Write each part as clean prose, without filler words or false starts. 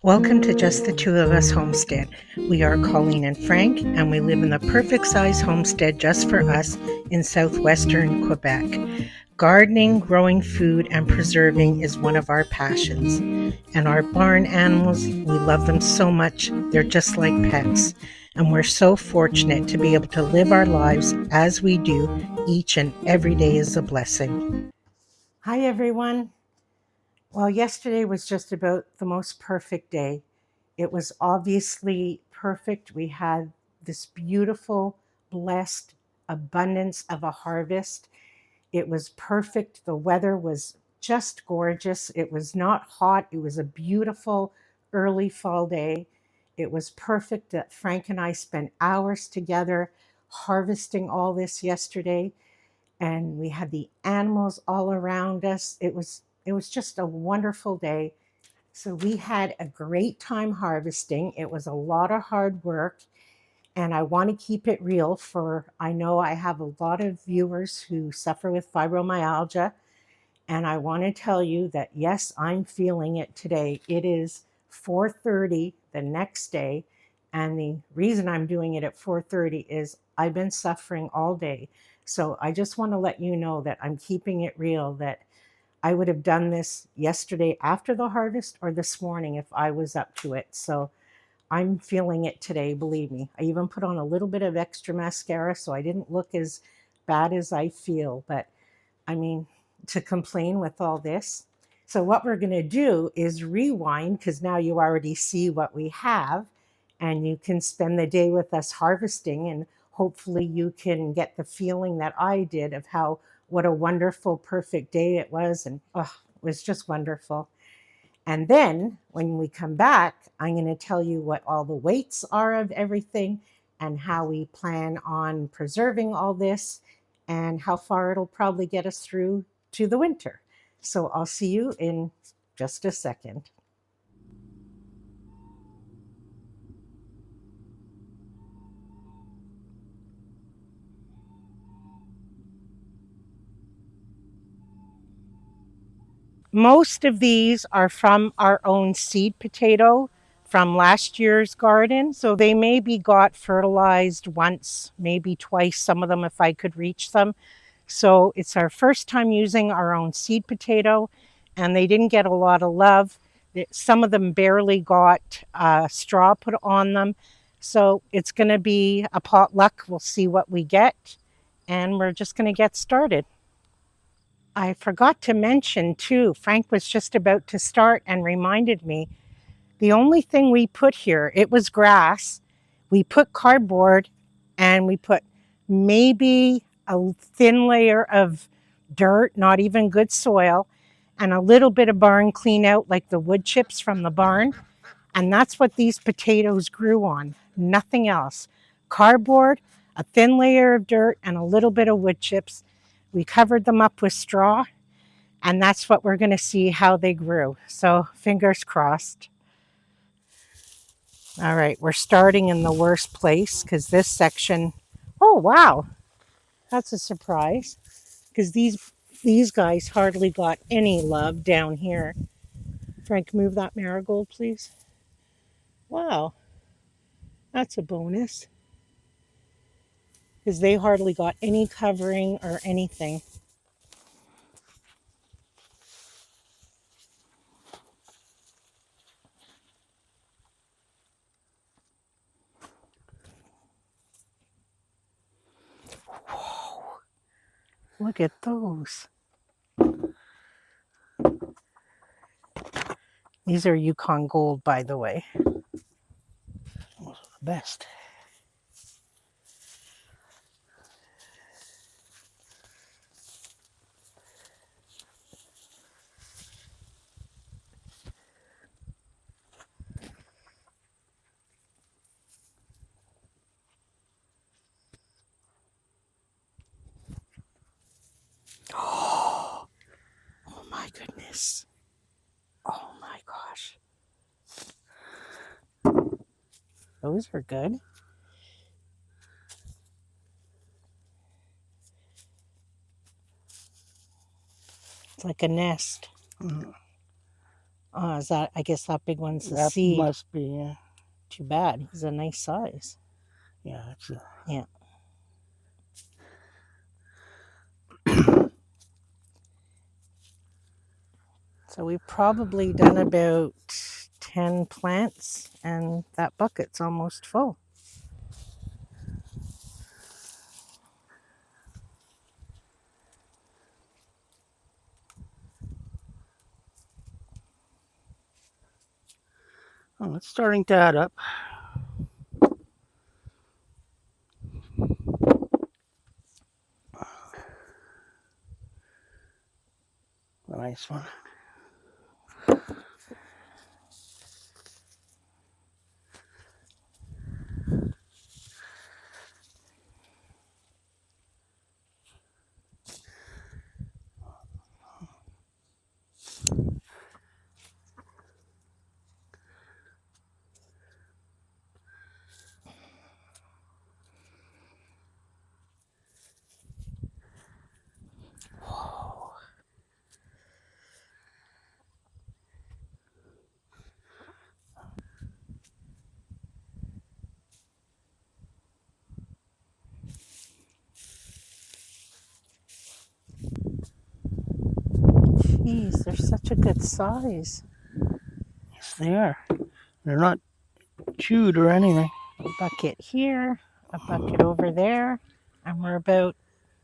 Welcome to Just the Two of Us Homestead. We are Colleen and Frank, and we live in the perfect size homestead just for us in southwestern Quebec. Gardening, growing food, and preserving is one of our passions. And our barn animals, we love them so much, they're just like pets. And we're so fortunate to be able to live our lives as we do. Each and every day is a blessing. Hi, everyone. Well, yesterday was just about the most perfect day. It was obviously perfect. We had this beautiful, blessed abundance of a harvest. It was perfect. The weather was just gorgeous. It was not hot. It was a beautiful early fall day. It was perfect that Frank and I spent hours together harvesting all this yesterday, and we had the animals all around us. It was just a wonderful day. So we had a great time harvesting. It was a lot of hard work, and I want to keep it real, for I know I have a lot of viewers who suffer with fibromyalgia, and I want to tell you that yes, I'm feeling it today. It is 4:30 the next day, and the reason I'm doing it at 4:30 is I've been suffering all day. So I just want to let you know that I'm keeping it real, that I would have done this yesterday after the harvest or this morning if I was up to it. So I'm feeling it today, believe me. I even put on a little bit of extra mascara so I didn't look as bad as I feel. But I mean, to complain with all this. So what we're going to do is rewind, because now you already see what we have, and you can spend the day with us harvesting, and hopefully you can get the feeling that I did of how what a wonderful, perfect day it was. And oh, it was just wonderful. And then when we come back, I'm going to tell you what all the weights are of everything and how we plan on preserving all this and how far it'll probably get us through to the winter. So I'll see you in just a second. Most of these are from our own seed potato from last year's garden. So they maybe got fertilized once, maybe twice, some of them if I could reach them. So it's our first time using our own seed potato, and they didn't get a lot of love. Some of them barely got straw put on them. So it's going to be a potluck. We'll see what we get, and we're just going to get started. I forgot to mention too, Frank was just about to start and reminded me, the only thing we put here, it was grass. We put cardboard, and we put maybe a thin layer of dirt, not even good soil, and a little bit of barn clean out, like the wood chips from the barn. And that's what these potatoes grew on, nothing else. Cardboard, a thin layer of dirt, and a little bit of wood chips. We covered them up with straw, and that's what we're going to see how they grew. So fingers crossed. All right, we're starting in the worst place because this section, oh wow, that's a surprise, because these guys hardly got any love down here. Frank, move that marigold, please. Wow, that's a bonus, because they hardly got any covering or anything. Whoa, look at those. These are Yukon Gold, by the way. Those are the best. Oh, oh my goodness. Oh my gosh. Those are good. It's like a nest. Is that, I guess that big one's the That seed. must be, yeah. Too bad. He's a nice size. Yeah, it's a... Yeah. So we've probably done about 10 plants, and that bucket's almost full. Oh, it's starting to add up. A nice one. Geez, they're such a good size. Yes, they are. They're not chewed or anything. A bucket here, a bucket over there, and we're about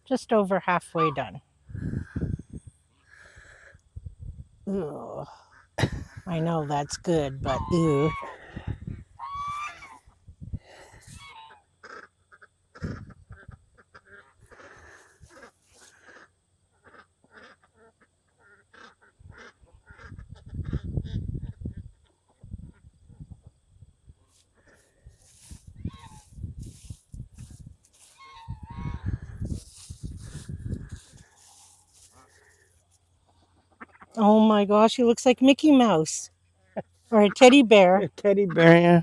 just over halfway done. Ugh. I know that's good, but ew. Oh my gosh, he looks like Mickey Mouse or a teddy bear. A teddy bear, yeah.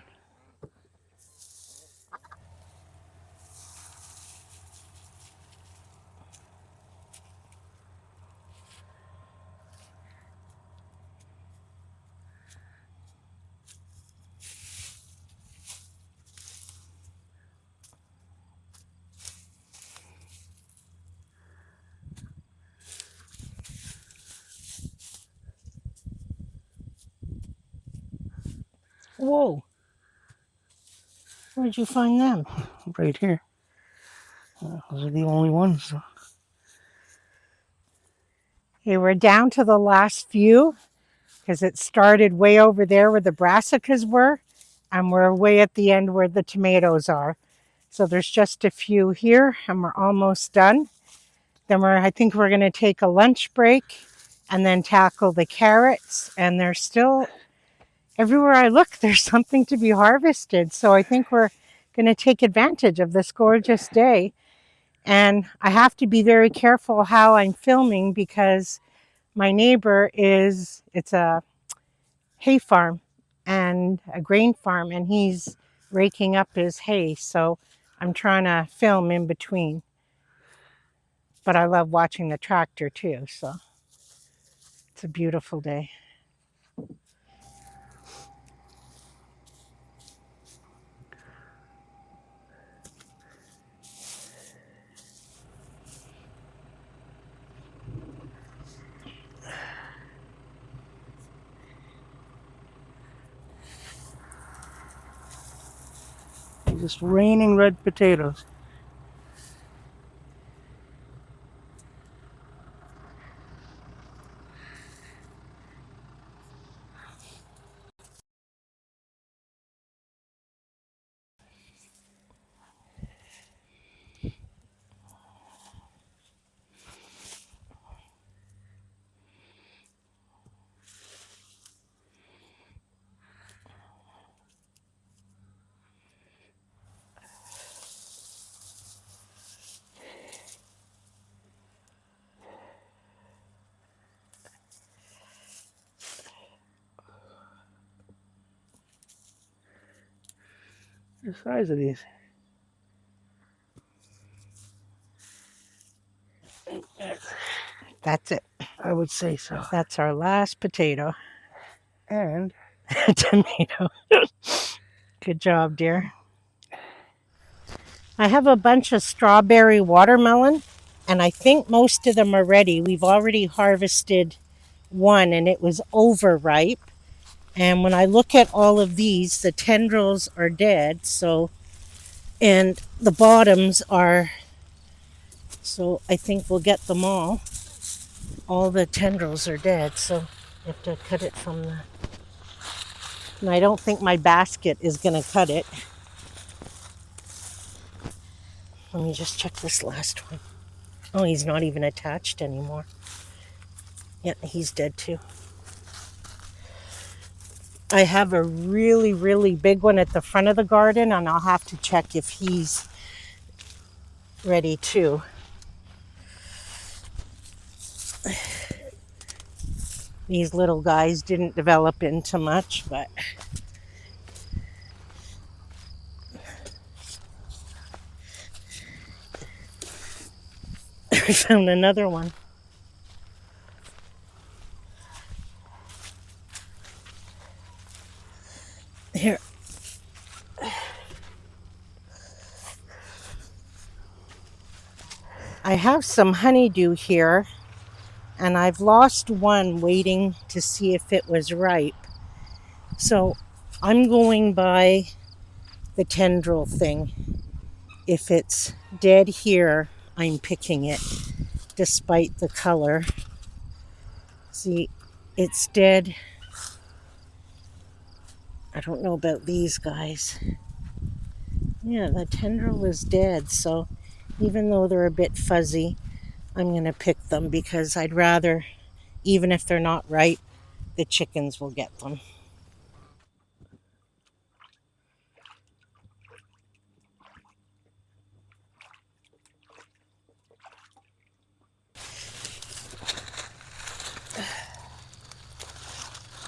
Whoa. Where'd you find them? Right here. Those are the only ones. Okay, we're down to the last few because it started way over there where the brassicas were, and we're way at the end where the tomatoes are. So there's just a few here, and we're almost done. Then I think we're going to take a lunch break and then tackle the carrots. And there's still, everywhere I look, there's something to be harvested. So I think we're going to take advantage of this gorgeous day. And I have to be very careful how I'm filming because my neighbor it's a hay farm and a grain farm, and he's raking up his hay. So I'm trying to film in between. But I love watching the tractor too, so it's a beautiful day. Just raining red potatoes. The size of these. That's it. I would say so. That's our last potato. And tomato. Good job, dear. I have a bunch of strawberry watermelon, and I think most of them are ready. We've already harvested one, and it was overripe. And when I look at all of these, the tendrils are dead, and the bottoms are, so I think we'll get them all. All the tendrils are dead, so you have to cut it from the, and I don't think my basket is going to cut it. Let me just check this last one. Oh, he's not even attached anymore. Yeah, he's dead too. I have a really, really big one at the front of the garden, and I'll have to check if he's ready too. These little guys didn't develop into much, but I found another one. Here. I have some honeydew here, and I've lost one waiting to see if it was ripe. So I'm going by the tendril thing. If it's dead here, I'm picking it, despite the color. See, it's dead. I don't know about these guys. Yeah, the tendril is dead, so even though they're a bit fuzzy, I'm going to pick them because I'd rather, even if they're not ripe, the chickens will get them.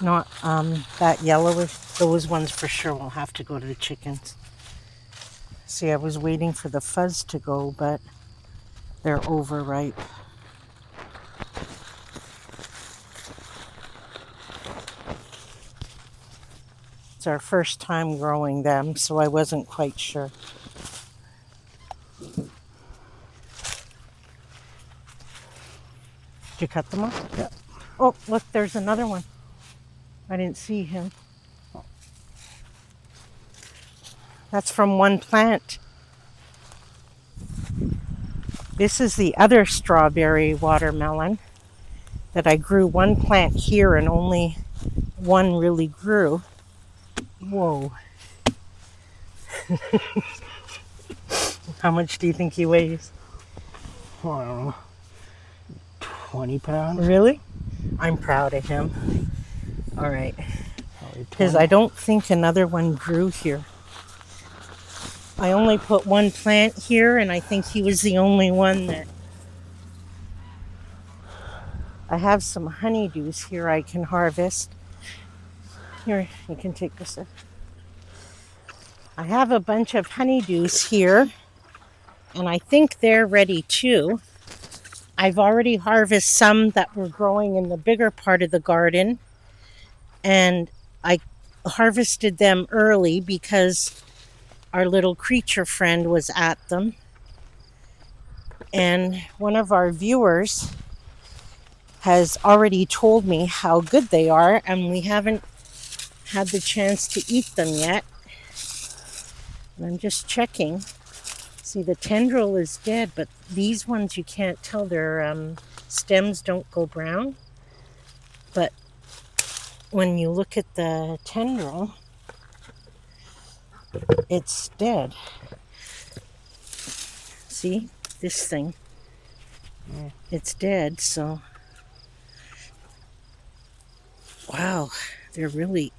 Not that yellowish. Those ones for sure will have to go to the chickens. See, I was waiting for the fuzz to go, but they're overripe. It's our first time growing them, so I wasn't quite sure. Did you cut them off? yeah. Oh, look, there's another one. I didn't see him. That's from one plant. This is the other strawberry watermelon that I grew one plant here and only one really grew. Whoa. How much do you think he weighs? Oh, I don't know. 20 pounds? Really? I'm proud of him. All right. Probably Because 20. I don't think another one grew here. I only put one plant here, and I think he was the only one that... I have some honeydews here I can harvest. Here, you can take this. I have a bunch of honeydews here, and I think they're ready too. I've already harvested some that were growing in the bigger part of the garden, and I harvested them early because our little creature friend was at them. And one of our viewers has already told me how good they are, and we haven't had the chance to eat them yet. And I'm just checking. See, the tendril is dead, but these ones you can't tell. Their stems don't go brown. But when you look at the tendril, it's dead. See, this thing, it's dead, so. Wow, they're really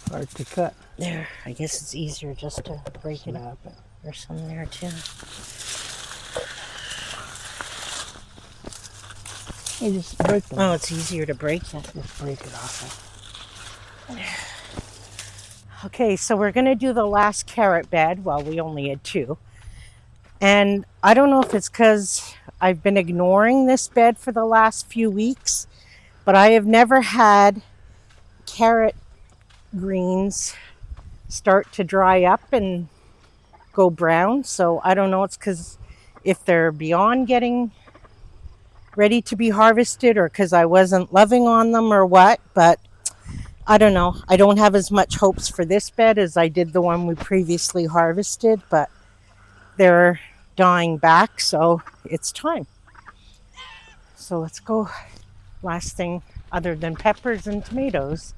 Hard to cut. there. I guess it's easier just to break it up. Snap it. There's some there too. You just break them. Oh, it's easier to break it. Just break it off. Okay, so we're going to do the last carrot bed. Well, we only had two. And I don't know if it's because I've been ignoring this bed for the last few weeks, But I have never had carrot greens start to dry up and go brown. So I don't know, it's because if they're beyond getting ready to be harvested or because I wasn't loving on them or what, but I don't know. I don't have as much hopes for this bed as I did the one we previously harvested, but they're dying back, so it's time. So let's go. Last thing other than peppers and tomatoes.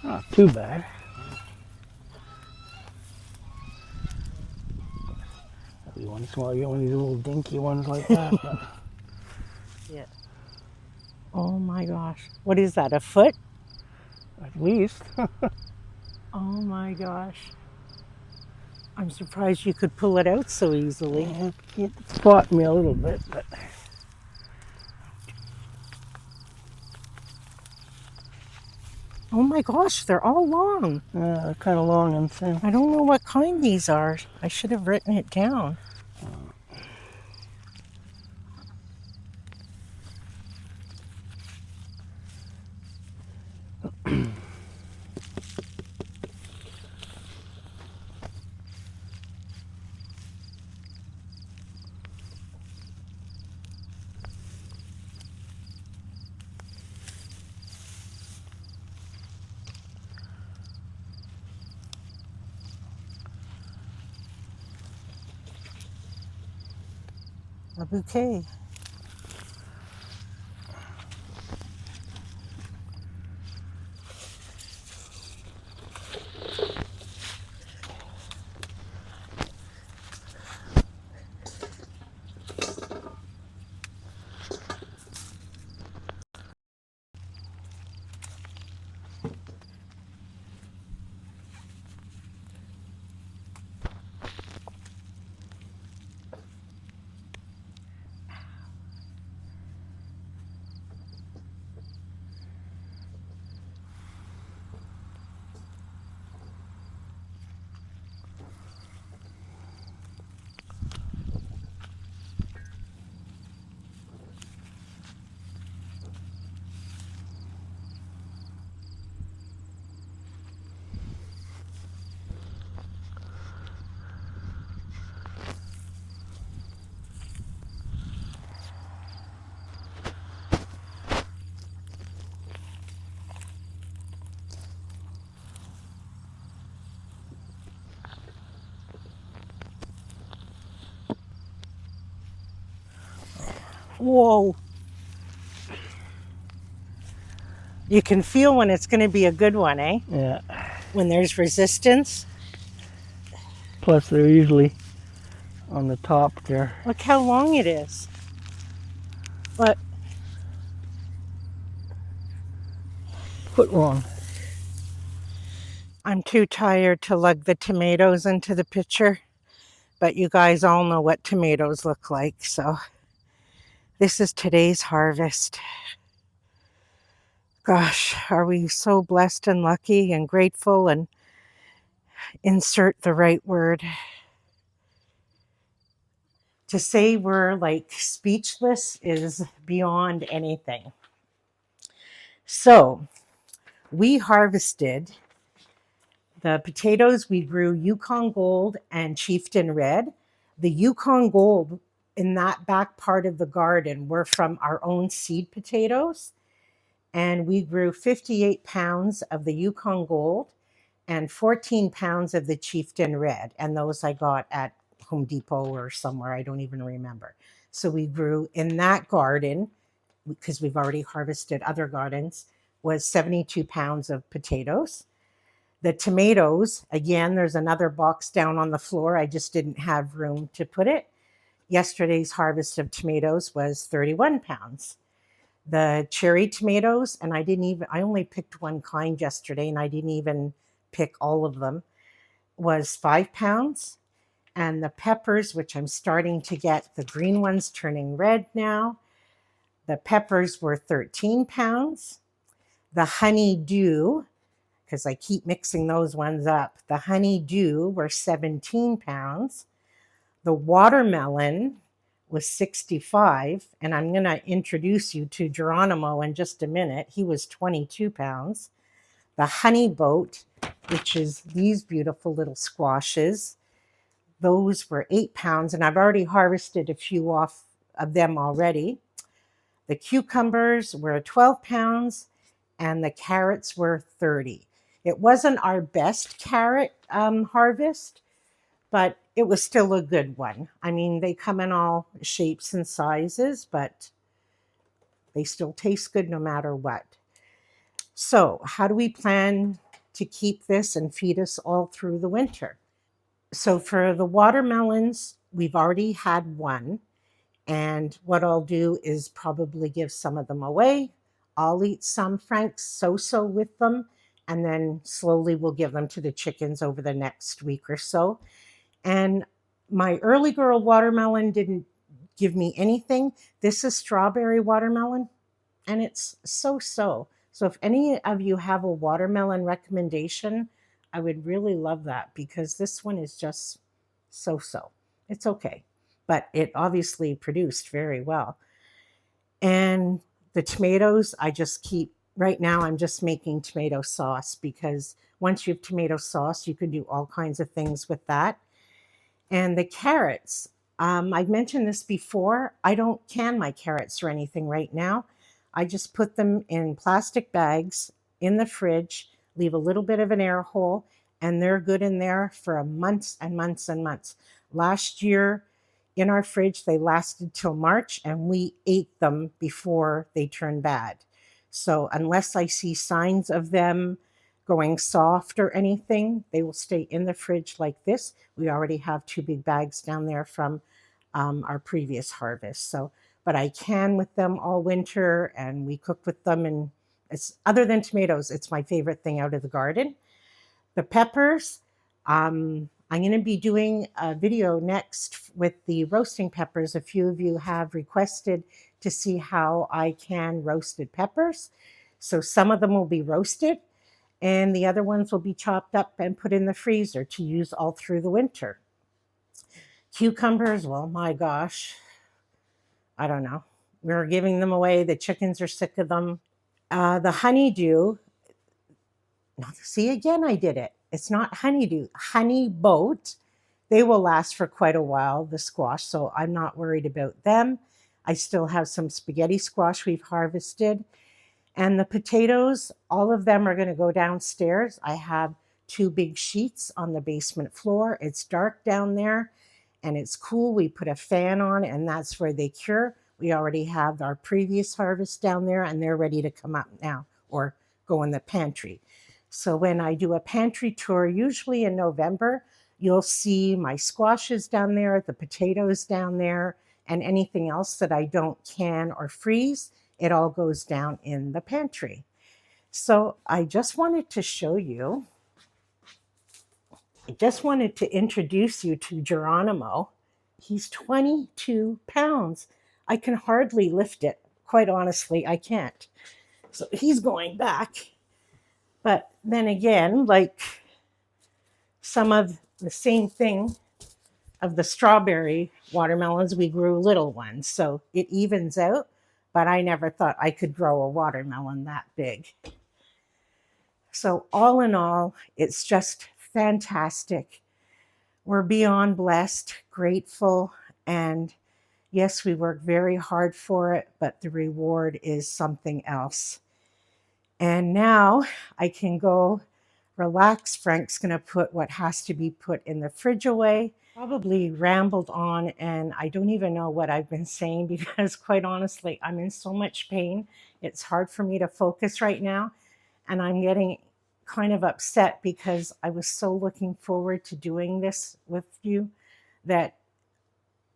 Not too bad. Every once in a while you get one of these little dinky ones like that. But Yeah. Oh my gosh. What is that, a foot? at least. Oh my gosh. I'm surprised you could pull it out so easily. It fought me a little bit, but Oh my gosh, they're all long. they're kind of long and thin. I don't know what kind these are. I should have written it down. A bouquet. Whoa. You can feel when it's going to be a good one, eh? Yeah. When there's resistance. Plus, they're usually on the top there. Look how long it is. But Foot long. I'm too tired to lug the tomatoes into the picture. But you guys all know what tomatoes look like. So this is today's harvest. Gosh, are we so blessed and lucky and grateful, and insert the right word. To say we're like speechless is beyond anything. So we harvested the potatoes. We grew Yukon Gold and Chieftain Red. The Yukon Gold in that back part of the garden were from our own seed potatoes. And we grew 58 pounds of the Yukon Gold and 14 pounds of the Chieftain Red. And those I got at Home Depot or somewhere, I don't even remember. So we grew in that garden, because we've already harvested other gardens, was 72 pounds of potatoes. The tomatoes, again, there's another box down on the floor. I just didn't have room to put it. Yesterday's harvest of tomatoes was 31 pounds. The cherry tomatoes, and I only picked one kind yesterday, and I didn't even pick all of them, was 5 pounds. And the peppers, which I'm starting to get the green ones turning red now. The peppers were 13 pounds. The honeydew, because I keep mixing those ones up, the honeydew were 17 pounds. The watermelon was 65, and I'm going to introduce you to Geronimo in just a minute. He was 22 pounds. The honey boat, which is these beautiful little squashes, those were 8 pounds, and I've already harvested a few off of them already. The cucumbers were 12 pounds, and the carrots were 30. It wasn't our best carrot harvest, but it was still a good one. I mean, they come in all shapes and sizes, but they still taste good no matter what. So, how do we plan to keep this and feed us all through the winter? So, for the watermelons, we've already had one. And what I'll do is probably give some of them away. I'll eat some, Frank's so with them, and then slowly we'll give them to the chickens over the next week or so. And my early girl watermelon didn't give me anything. This is strawberry watermelon, and it's so. So if any of you have a watermelon recommendation, I would really love that, because this one is just so. It's okay, but it obviously produced very well. And the tomatoes, I just keep, right now I'm just making tomato sauce, because once you have tomato sauce, you can do all kinds of things with that. And the carrots, I've mentioned this before. I don't can my carrots or anything right now. I just put them in plastic bags in the fridge, leave a little bit of an air hole, and they're good in there for months and months and months. Last year in our fridge, they lasted till March, and we ate them before they turned bad. So unless I see signs of them going soft or anything, they will stay in the fridge like this. We already have 2 big bags down there from our previous harvest. So, but I can with them all winter, and we cook with them. And it's, other than tomatoes, it's my favorite thing out of the garden. The peppers, I'm going to be doing a video next with the roasting peppers. A few of you have requested to see how I can roasted peppers. So some of them will be roasted, and the other ones will be chopped up and put in the freezer to use all through the winter. Cucumbers, well, my gosh, I don't know. We're giving them away. The chickens are sick of them. The honeydew, see, again, I did it. It's not honeydew, honey boat. They will last for quite a while, the squash, so I'm not worried about them. I still have some spaghetti squash we've harvested. And the potatoes, all of them are going to go downstairs. I have 2 big sheets on the basement floor. It's dark down there and it's cool. We put a fan on, and that's where they cure. We already have our previous harvest down there, and they're ready to come up now or go in the pantry. So when I do a pantry tour, usually in November, you'll see my squashes down there, the potatoes down there, and anything else that I don't can or freeze. It all goes down in the pantry. So I just wanted to show you, I just wanted to introduce you to Geronimo. He's 22 pounds. I can hardly lift it. Quite honestly, I can't. So he's going back. But then again, like some of the same thing of the strawberry watermelons, we grew little ones. So it evens out, but I never thought I could grow a watermelon that big. So all in all, it's just fantastic. We're beyond blessed, grateful, and yes, we work very hard for it, but the reward is something else. And now I can go relax. Frank's going to put what has to be put in the fridge away. Probably rambled on, and I don't even know what I've been saying, because quite honestly, I'm in so much pain. It's hard for me to focus right now, and I'm getting kind of upset because I was so looking forward to doing this with you that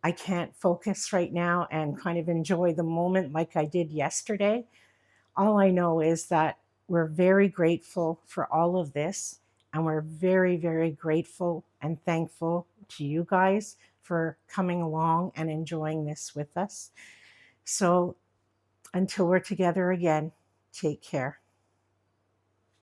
I can't focus right now and kind of enjoy the moment like I did yesterday. All I know is that we're very grateful for all of this, and we're very, very grateful and thankful to you guys for coming along and enjoying this with us. So until we're together again, take care.